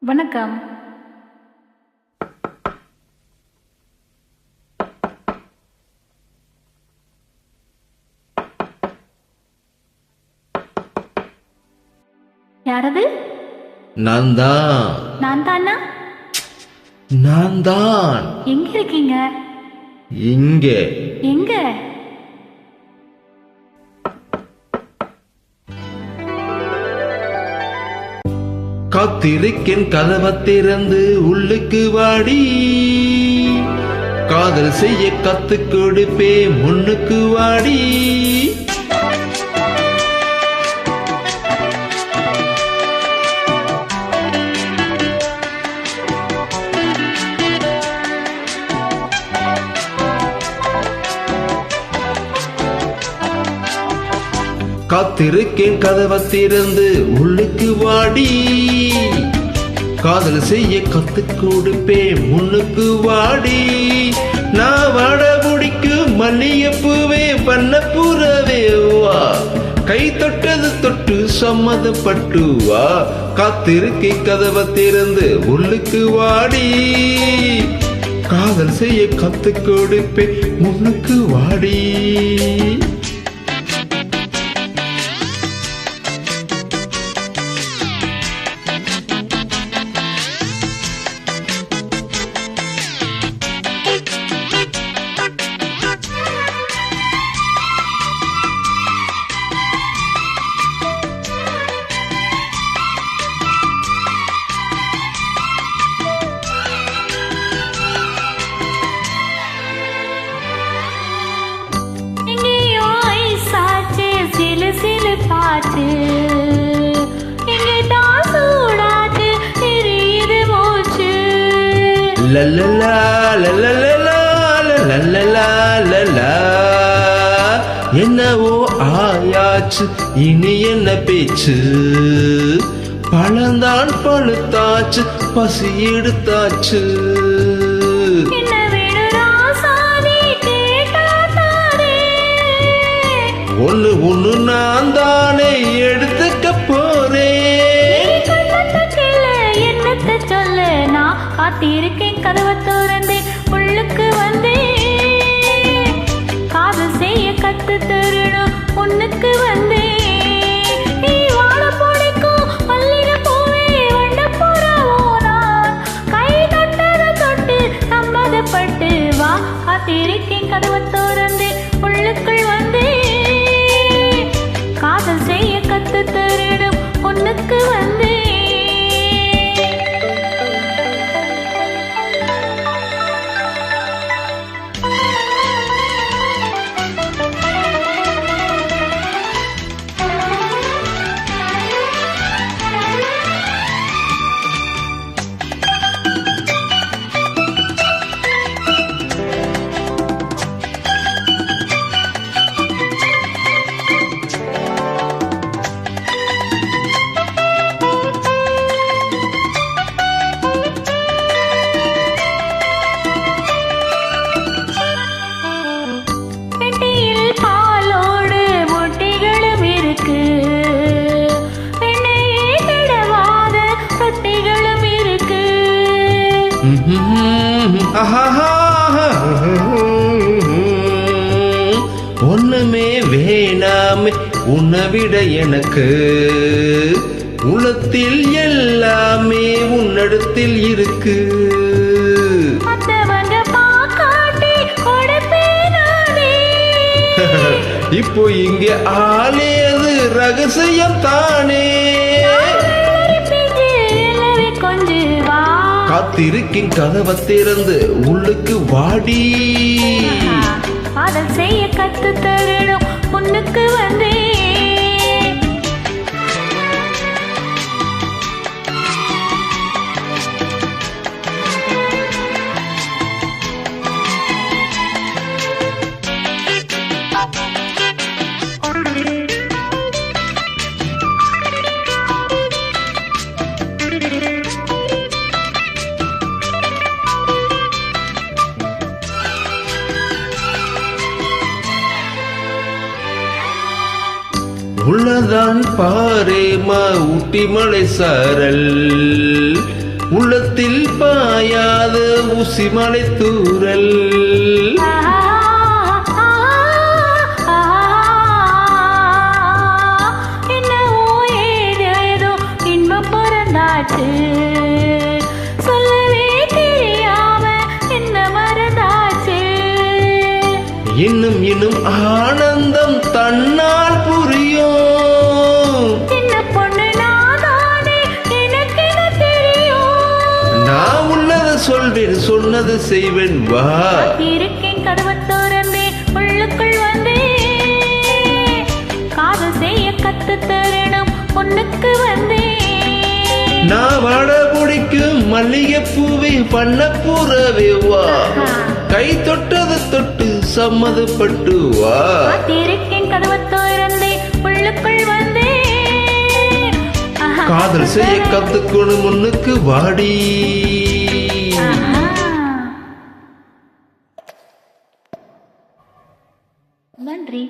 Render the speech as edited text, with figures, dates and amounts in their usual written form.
வணக்கம். யாரது? நான் தான். நான் தானா? நான் தான். எங்க இருக்கீங்க? இங்கே. எங்க? காத்திருக்கேன் கதவை திறந்து உள்ளுக்கு வாடி, காதல் செய்ய கத்து கொடுப்பே முன்னுக்கு வாடி. காத்திருக்கேன் கதவை திறந்து உள்ளுக்கு வாடி, காதல் செய்ய கத்து கொடுப்பே முன்னுக்கு வாடி. நான் வாட முடிக்கும் மல்லிகைப்பூவே பண்ண பூரவே வா, கை தொட்டது தொட்டு சம்மதப்பட்டு வா. காத்திருக்கேன் கதவை திறந்து உள்ளுக்கு வாடி, காதல் செய்ய கத்து கொடுப்பே முன்னுக்கு வாடி. பாட்டு இங்கே தான் சூடாச்சு தெரியுது மூச்சு. லல்லலா லல்லலா லல்லலா லல்லா, என்னவோ ஆயாச்சு இனி என்ன பேச்சு. பழந்தான் பழுத்தாச்சு பசி எடுத்தாச்சு. ஒண்ணு ஒண்ணு நான் தானே எடுத்துக்க போறேன். என்னத்த சொல்ல, நான் காத்திருக்கேன் கதவை திறந்து உள்ளுக்கு வந்தேன், காதல் செய்ய கத்து தரணும் பொண்ணுக்கு வந்தேன். நீ வாழ பிடிக்கும் மல்லிகை பூவே வண்ட போறவோ, நான் கை தொட்டத தொட்டு சம்மதப்பட்டு வா. காத்திருக்கேன் கதவை திறந்து உள்ளுக்குள் வந்தேன், காதல் செய்ய கத்து தரிடும் பொண்ணுக்கு வந்தே. ஒண்ணுமே வேணாமே உன்னை விட எனக்கு, உள்ளத்தில் எல்லாமே உன்னிடத்தில் இருக்கு. இப்போ இங்க ஆலேது ரகசியம் தானே. காத்திருக்கேன் கதவை திறந்து உள்ளுக்கு வாடி, காதல் செய்ய கத்து தரணும் பொண்ணுக்கு வந்தே. உள்ளதான் பாரேமா ஊட்டி மலை சாரல், முத்தத்தில் பாயாத ஊசிமலை தூரல் என்னவோ ஏதேதோ இன்பம் பிறந்தாச்சு சொல்லவே தெரியாம என்ன மறந்தாச்சு இன்னும் இன்னும் ஆனந்தம் தன்னால் புரியும் சின்ன பொண்ணு நானே எனக்கு என்ன தெரியும் நான் உள்ளதை சொல்வேன் சொன்னது செய்வேன் வா இருக்கேன் கதவை திறந்தே உள்ளுக்குள் வந்தேன் காதல் செய்ய கத்து தரணும் பொண்ணுக்கு வந்தேன் நான் வாட பிடிக்கும் மல்லிகை பூவே பண்ண பூரவே வா கை தொட்டது தொட்டு சம்மதப்பட்டு வா இருக்கேன் கதவை திறந்தே உள்ளுக்குள் வந்தேன் காதல் செய்ய கத்துக்கணும் முன்னுக்கு வாடி நன்றி.